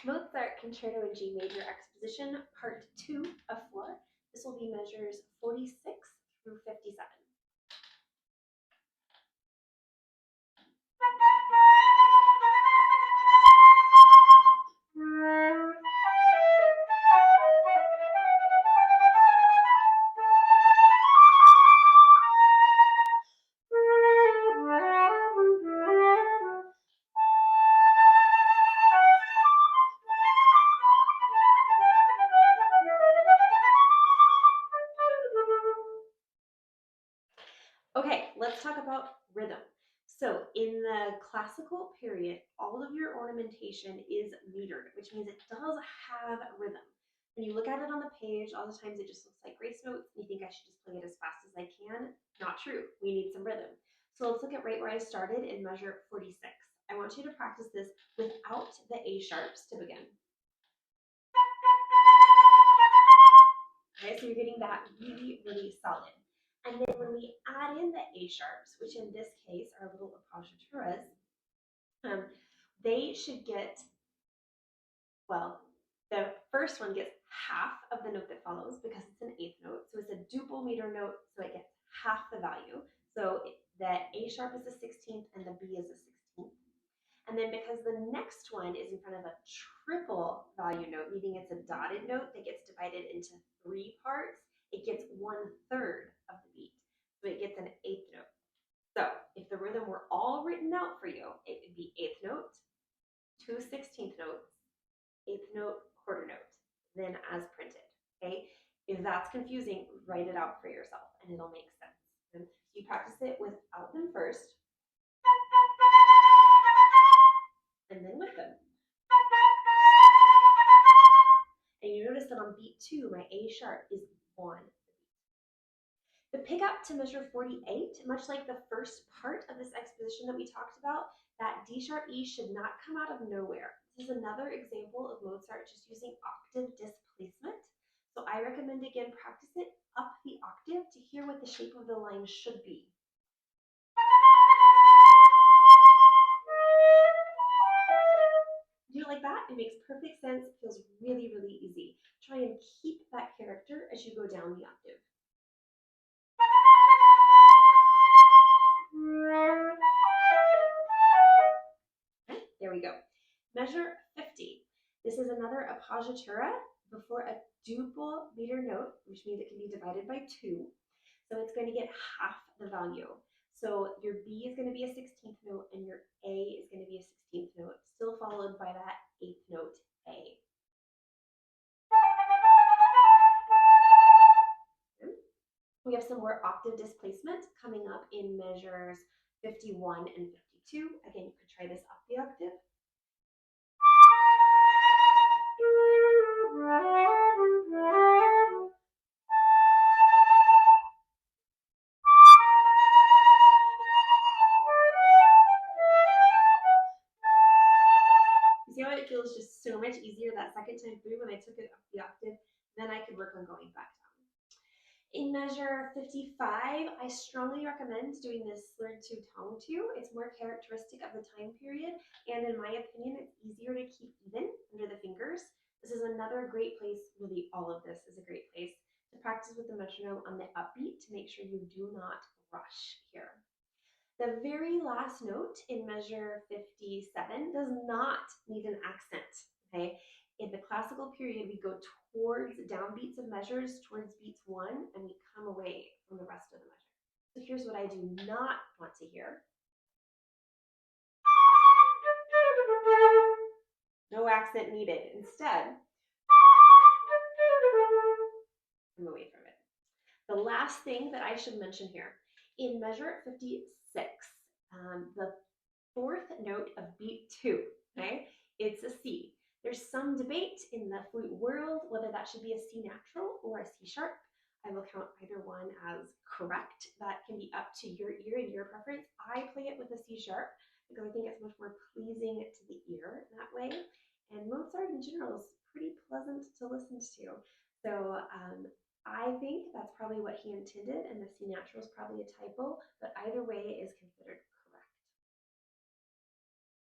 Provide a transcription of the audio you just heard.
Mozart Concerto in G Major Exposition, Part 2 of 4. This will be measures 46 through 57. Okay, let's talk about rhythm. So in the classical period, all of your ornamentation is metered, which means it does have rhythm. When you look at it on the page, all the times it just looks like grace notes, and you think I should just play it as fast as I can. Not true. We need some rhythm. So let's look at right where I started in measure 46. I want you to practice this without the A sharps to begin. Okay, so you're getting that really, really solid. And then when we add in the A sharps, which in this case are little appoggiaturas, they should get, well, the first one gets half of the note that follows because it's an eighth note. So it's a duple meter note, so it gets half the value. So the A sharp is a 16th and the B is a 16th. And then because the next one is in front of a triple value note, meaning it's a dotted note that gets divided into 3 parts, it gets 1/3 of the beat. So it gets an eighth note. So if the rhythm were all written out for you, it would be eighth note, 2 16th notes, eighth note, quarter note, then as printed. Okay. If that's confusing, write it out for yourself and it'll make sense. And you practice it without them first, and then with them. And you notice that on beat 2, my A sharp is 1. The pickup to measure 48, much like the first part of this exposition that we talked about, that D sharp E should not come out of nowhere. This is another example of Mozart just using octave displacement. So I recommend, again, practice it up the octave to hear what the shape of the line should be. Do you like that? It makes perfect sense. It feels really, really easy. Try and keep that character as you go down the octave. Okay, there we go. Measure 50. This is another appoggiatura before a duple meter note, which means it can be divided by 2. So it's going to get half the value. So your B is going to be a 16th note and your A is going to be a 16th note, still followed by that 8th note A. We have some more octave displacement coming up in measures 51 and 52. Again, you could try this up the octave. You see how it feels just so much easier that second time through when I took it up the octave, then I could work on going back down. In measure 55, I strongly recommend doing this slurred 2 tone 2. It's more characteristic of the time period, and in my opinion, it's easier to keep even under the fingers. This is another great place, really all of this is a great place, to practice with the metronome on the upbeat to make sure you do not rush here. The very last note in measure 57 does not need an accent, okay? In the classical period, we go towards downbeats of measures, towards beats 1, and we come away from the rest of the measure. So here's what I do not want to hear. No accent needed. Instead, I'm away from it. The last thing that I should mention here, in measure 56, the 4th note of beat 2, okay, it's a C. There's some debate in the flute world whether that should be a C natural or a C sharp. I will count either one as correct. That can be up to your ear and your preference. I play it with a C sharp because I think it's much more pleasing to the ear that way. And Mozart in general is pretty pleasant to listen to. So I think that's probably what he intended, and the C natural is probably a typo, but either way is considered